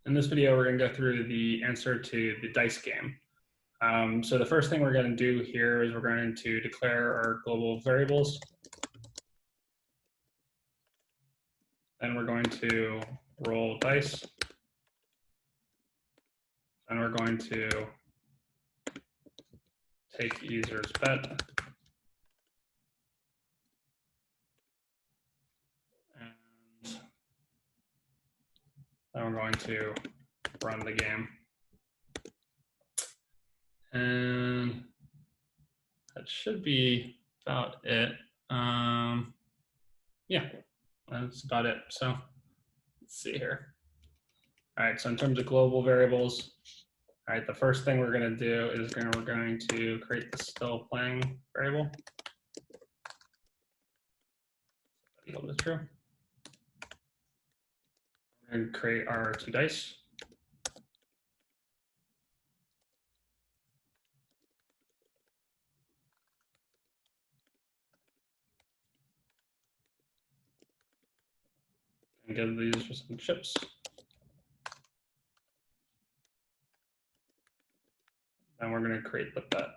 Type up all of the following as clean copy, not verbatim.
In this video, we're going to go through the answer to the dice game. So the first thing we're going to do here is we're going to declare our global variables. Then we're going to roll dice. Then we're going to take user's bet. And then we're going to run the game. And that should be about it. Yeah, that's about it. So let's see here. All right, so in terms of global variables, all right, the first thing we're going to do is we're going to create the still playing variable. Equal to true. We're going to create our two dice. And give these for some chips. Then we're going to create the bet.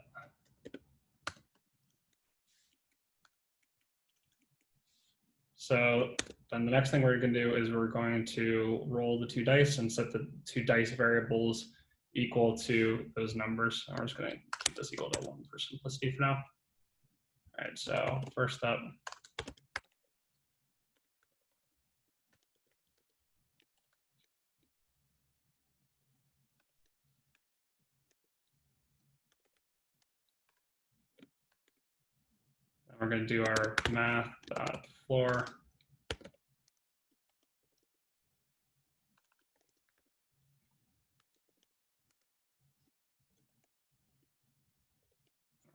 So then the next thing we're going to do is we're going to roll the two dice and set the two dice variables equal to those numbers. And we're just going to keep this equal to 1 for simplicity for now. All right, so first up, we're going to do our math.floor.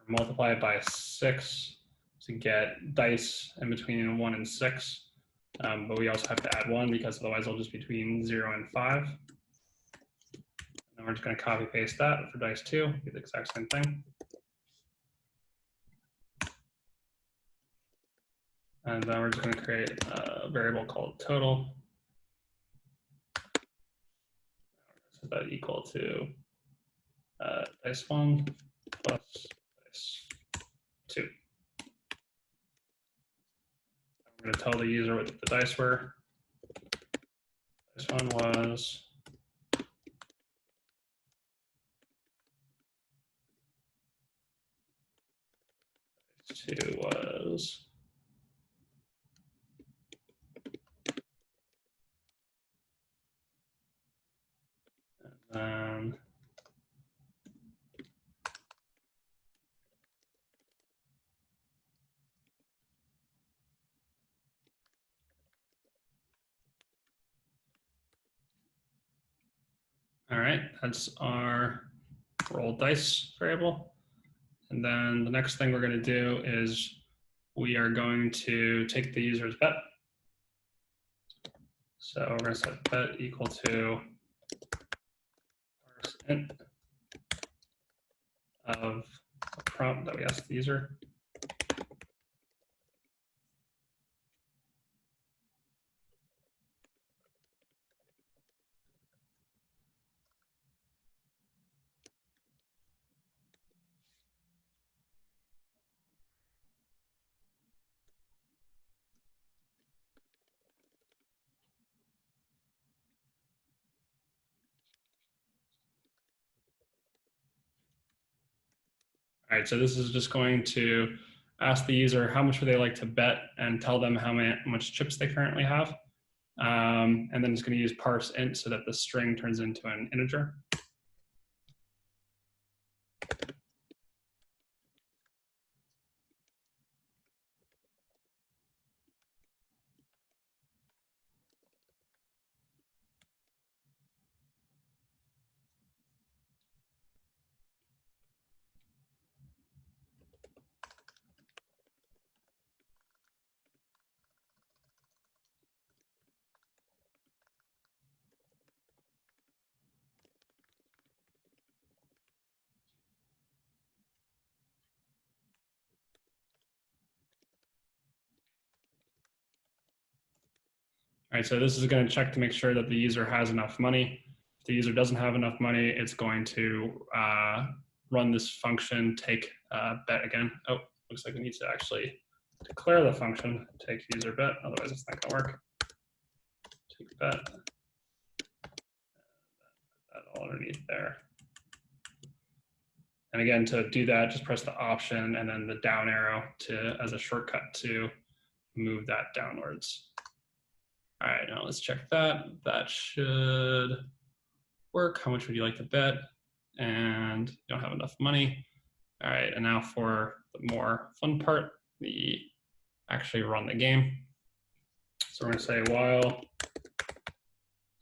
Multiply it by 6 to get dice in between 1 and 6. But we also have to add 1 because otherwise it'll just be between 0 and 5. And then we're just going to copy paste that for dice 2, do the exact same thing. And then we're just going to create a variable called total. Set that equal to dice 1 plus dice 2. I'm going to tell the user what the dice were. Dice 1 was dice 2 was all right, that's our roll dice variable. And then the next thing we're going to do is we are going to take the user's bet. So we're going to set bet equal to parse int of a prompt that we asked the user. All right, so this is just going to ask the user how much would they like to bet and tell them how much chips they currently have. And then it's going to use parse int so that the string turns into an integer. All right, so this is going to check to make sure that the user has enough money. the user doesn't have enough money, it's going to run this function, take bet again. Oh, looks like we need to actually declare the function, take user bet, otherwise it's not gonna work. Take bet, that all underneath there. And again, to do that, just press the option and then the down arrow as a shortcut to move that downwards. All right, now let's check that. That should work. How much would you like to bet? And you don't have enough money. All right, and now for the more fun part, we actually run the game. So we're gonna say while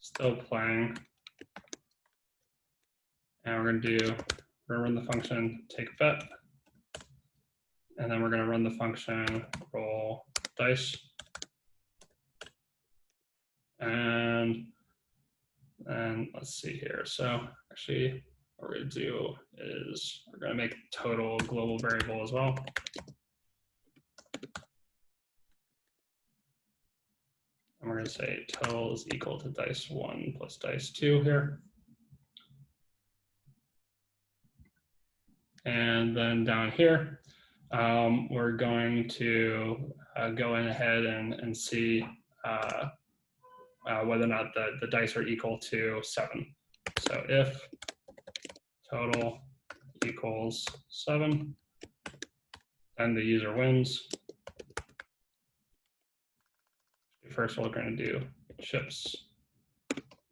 still playing, and we're gonna run the function take bet, and then we're gonna run the function roll dice, and let's see here. So actually, what we're gonna do is we're gonna make total global variable as well. And we're gonna say total is equal to dice1 plus dice2 here. And then down here, we're going to go in ahead and see whether or not the dice are equal to 7. So if total equals 7, then the user wins. First, we're going to do chips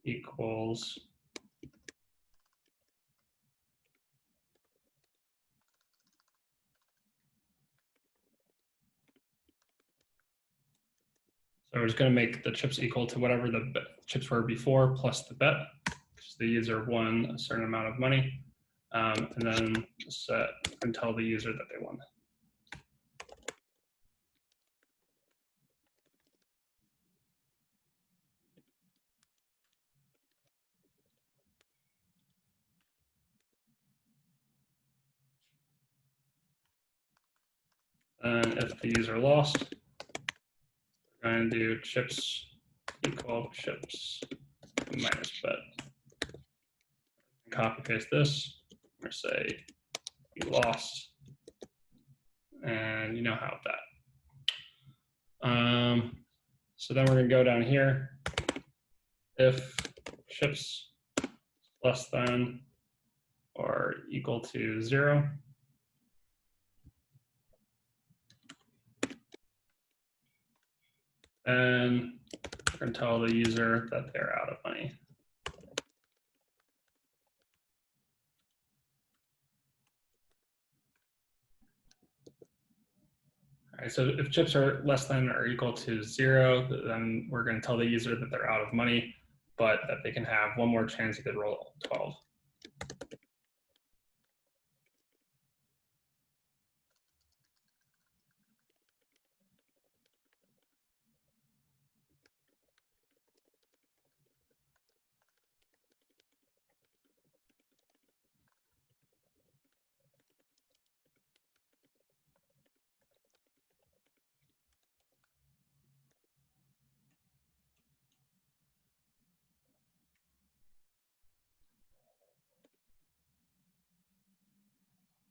equals so we're just going to make the chips equal to whatever the chips were before plus the bet, because the user won a certain amount of money, and then set and tell the user that they won. And if the user lost, we're going to do chips equal chips minus bet. Copy paste this. We're going to say you lost, and you know how that. So then we're going to go down here. If chips less than or equal to 0, then we're going to tell the user that they're out of money. All right, so if chips are less than or equal to 0, then we're going to tell the user that they're out of money, but that they can have one more chance to roll 12.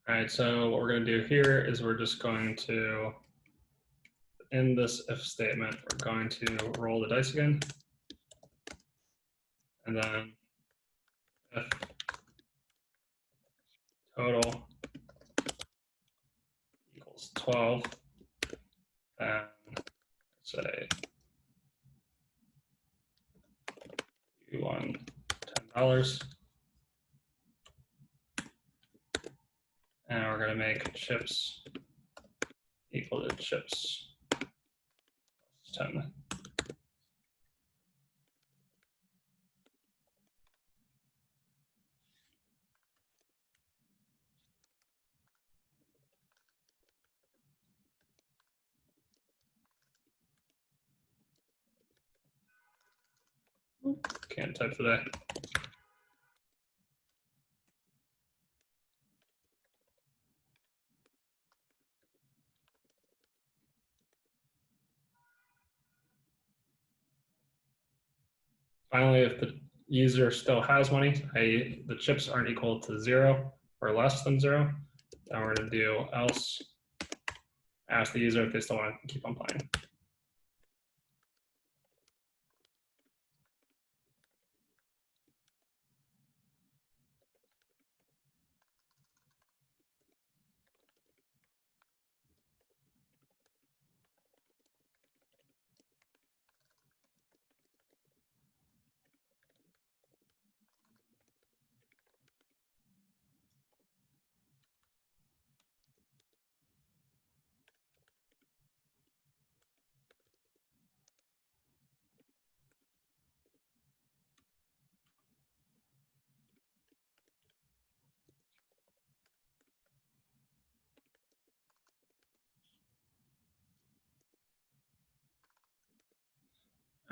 All right, so what we're going to do here is we're just going to, in this if statement, we're going to roll the dice again. And then if total equals 12, then say you won $10. And we're going to make chips equal to chips plus 10. Can't type today. Finally, if the user still has money, i.e. the chips aren't equal to 0 or less than 0, then we're going to do else, ask the user if they still want to keep on playing.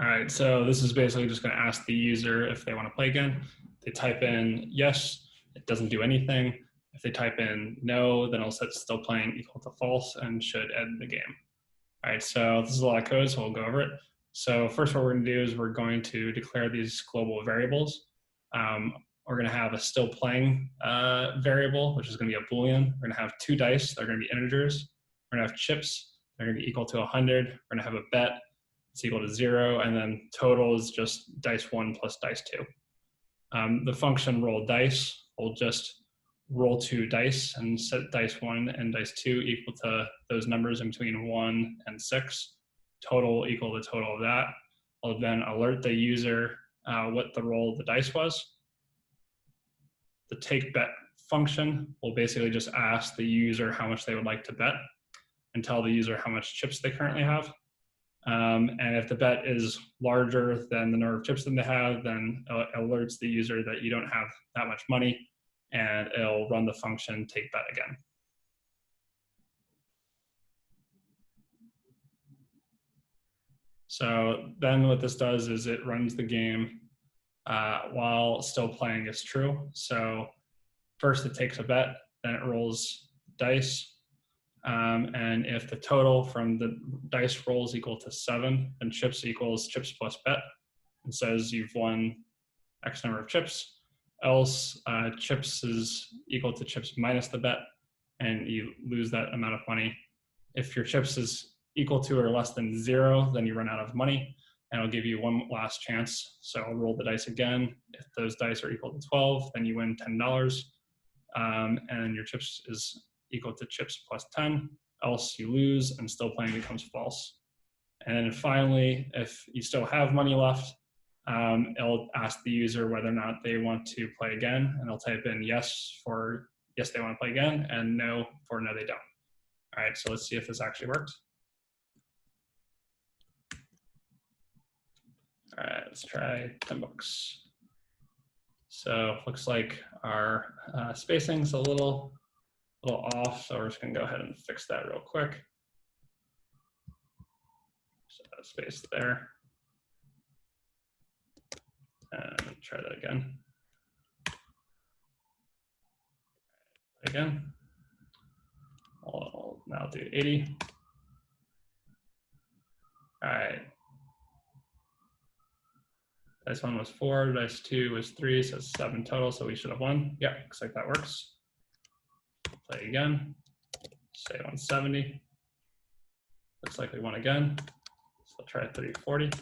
All right, so this is basically just going to ask the user if they want to play again. They type in yes, it doesn't do anything. If they type in no, then it'll set still playing equal to false and should end the game. All right, so this is a lot of code, so we'll go over it. So first what we're going to do is we're going to declare these global variables. We're going to have a still playing variable, which is going to be a Boolean. We're going to have 2 dice. They're going to be integers. We're going to have chips. They're going to be equal to 100. We're going to have a bet. It's equal to 0. And then total is just dice 1 plus dice 2. The function roll dice will just roll 2 dice and set dice 1 and dice 2 equal to those numbers in between 1 and 6. Total equal to total of that. I'll then alert the user what the roll of the dice was. The take bet function will basically just ask the user how much they would like to bet and tell the user how much chips they currently have. And if the bet is larger than the number of chips that they have, then it alerts the user that you don't have that much money, and it'll run the function take bet again. So then what this does is it runs the game while still playing is true. So first it takes a bet, then it rolls dice. And if the total from the dice rolls equal to 7, then chips equals chips plus bet, and says you've won X number of chips. Else chips is equal to chips minus the bet, and you lose that amount of money. If your chips is equal to or less than 0, then you run out of money, and I'll give you one last chance. So I'll roll the dice again. If those dice are equal to 12, then you win $10, and your chips is equal to chips plus 10, else you lose and still playing becomes false. And then finally, if you still have money left, it'll ask the user whether or not they want to play again, and they'll type in yes for yes they want to play again, and no for no they don't. All right, so let's see if this actually works. All right, let's try $10. So looks like our spacing's a little off, so we're just gonna go ahead and fix that real quick. So space there. And try that again. Again. I'll now do 80. All right. Dice 1 was 4, dice 2 was 3, so it's 7 total, so we should have won. Yeah, looks like that works. Play again. Say 170. Looks like we won again. So I'll try 30-40.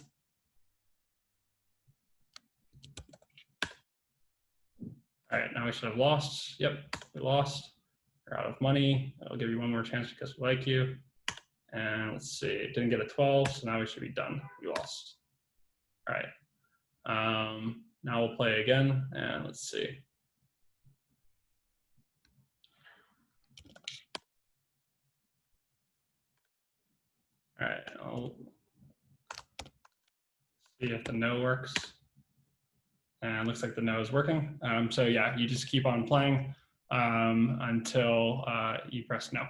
All right, now we should have lost. Yep, we lost. We're out of money. I'll give you one more chance because we like you. And let's see, it didn't get a 12, so now we should be done. We lost. All right. Now we'll play again, and let's see. All right, I'll see if the no works. And it looks like the no is working. So yeah, you just keep on playing until you press no.